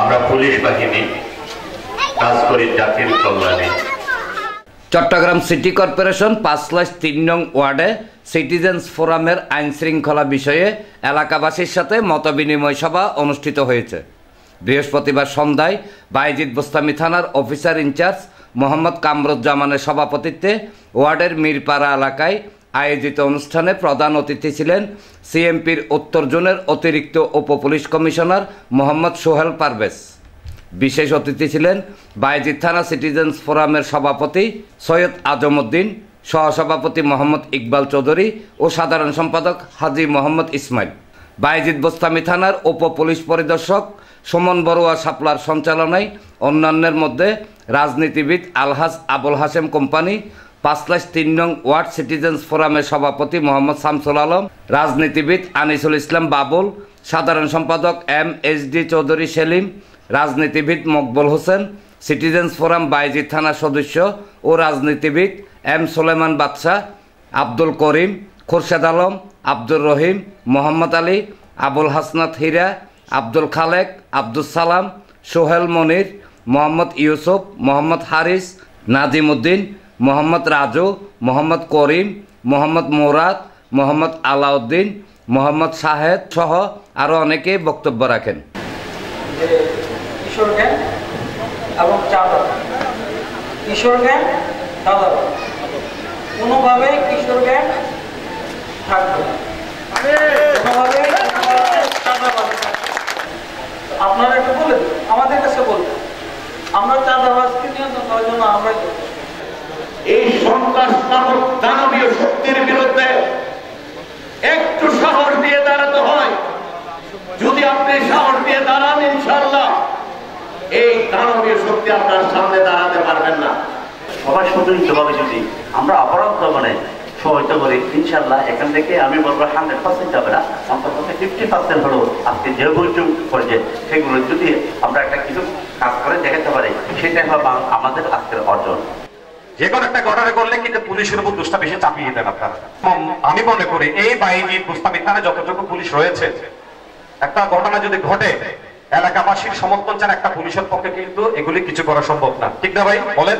আমরা পুলিশ বাহিনী কাজ করি জাতির কল্যাণে। চট্টগ্রাম সিটি কর্পোরেশন ৫/৩ নং ওয়ার্ডে সিটিজেন্স ফোরামের আইন শৃঙ্খলা বিষয়ে এলাকাবাসীর সাথে মতবিনিময় সভা অনুষ্ঠিত হয়েছে। বৃহস্পতিবার সন্ধ্যায় বায়েজিদ বোস্তামি থানার অফিসার ইনচার্জ মোহাম্মদ কামরুজ্জামানের সভাপতিত্বে ওয়ার্ডের মিরপাড়া এলাকায় আয়োজিত অনুষ্ঠানে প্রধান অতিথি ছিলেন সিএমপির উত্তর জোনের অতিরিক্ত উপপুলিশ কমিশনার মোহাম্মদ সোহেল পারভেজ। বিশেষ অতিথি ছিলেন বায়েজিদ থানা সিটিজেন্স ফোরামের সভাপতি সৈয়দ আজম উদ্দিন, সহসভাপতি মোহাম্মদ ইকবাল চৌধুরী ও সাধারণ সম্পাদক হাজী মোহাম্মদ ইসমাইল। বায়েজিদ বোস্তামি থানার উপপুলিশ পরিদর্শক সুমন বড়ুয়া শাপলার সঞ্চালনায় অন্যান্যের মধ্যে রাজনীতিবিদ আলহাজ আবুল হাশেম কোম্পানি, ৫/৩ নং ওয়ার্ড সিটিজেন্স ফোরামের সভাপতি মোহাম্মদ শামসুল আলম, রাজনীতিবিদ আনিসুল ইসলাম বাবুল, সাধারণ সম্পাদক MSD চৌধুরী সেলিম, রাজনীতিবিদ মকবুল হোসেন, সিটিজেন্স ফোরাম বায়েজিদ থানার সদস্য ও রাজনীতিবিদ M সুলেমান বাদশাহ, আব্দুল করিম, খোরশেদ আলম, আব্দুর রহিম, মোহাম্মদ আলী, আবুল হাসনাত হীরা, আব্দুল খালেক, আব্দুল সালাম, সোহেল মনির, মোহাম্মদ ইউসুফ, মোহাম্মদ হারিস, নাজিম উদ্দিন, মোহাম্মদ রাজু, মোহাম্মদ করিম, মোহাম্মদ মুরাদ, মোহাম্মদ আলাউদ্দিন, মোহাম্মদ শাহেদ সহ আরও অনেকে বক্তব্য রাখেন। কিশোর গ্যাং এবং কিশোর গ্যাং কোনোভাবে কিশোর গ্যাং থাকবে, কোনোভাবে আপনারা একটু বলে আমাদের কাছে বলবেন, আমরা চাঁদাবাজকে নিয়ন্ত্রণ করার জন্য আমরাই এই সন্ত্রাস নামক দানবীয় শক্তির বিরুদ্ধে একটু সাহস দিয়ে দাঁড়াতে হয়। যদি আপনি সাহস দিয়ে দাঁড়ান, ইনশাআল্লাহ এই দানবীয় শক্তি আপনার সামনে দাঁড়াতে পারবেন না। সবাই সুদৃঢ়ভাবে যদি আমরা অপরাধ দমনে সহায়তা করি, ইনশাআল্লাহ এখান থেকে আমি বলবো 100% যাবে না, অন্তত 50% হলেও আজকে যে অভিযোগ করেছে সেগুলো যদি আমরা একটা কিছু কাজ করে দেখাতে পারি, সেটাই হবে আমাদের আজকের অর্জন। যে কোনো একটা ঘটনা করলে কিন্তু পুলিশের উপর দোষটা বেশি চাপিয়ে দেন আপনারা। আমি মনে করি এই বায়েজিদ বোস্তামি থানায় যতটুকু পুলিশ রয়েছে, একটা ঘটনা যদি ঘটে এলাকাবাসীর সমর্থন ছাড়া একটা পুলিশের পক্ষে কিন্তু এগুলি কিছু করা সম্ভব না, ঠিক না ভাই বলেন?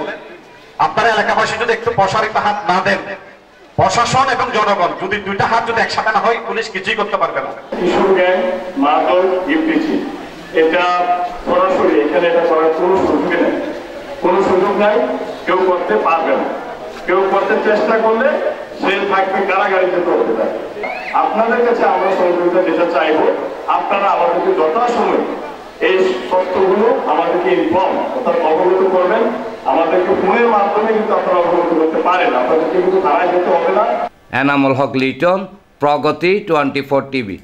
আপনারা এলাকাবাসী যদি একটু প্রসারিত হাত না দেন, প্রশাসন এবং জনগণ যদি দুইটা হাত যদি একসাথে না হয়, পুলিশ কিছুই করতে পারবে না। কিশোর গ্যাং, মাদক, ইফটিজি এটা সরাসরি এখানে এটা করার কোনো সুযোগ নাই, কেউ করতে পারবে না। কেউ করতে চেষ্টা করলে সে থাকবে কারাগারিতে করতে পারে। আপনাদের কাছে আমরা সহযোগিতা যেটা চাইবো, আপনারা আমাদেরকে যথাসময়ে এই তথ্যগুলো আমাদেরকে ইনফর্ম অর্থাৎ অবগত করবেন। আমাদেরকে ফোনের মাধ্যমে কিন্তু আপনারা অবগত করতে পারেন, আপনাদেরকে কিন্তু থানায় যেতে হবে না। এনামুল হক লিটন, প্রগতি 24 টিভি।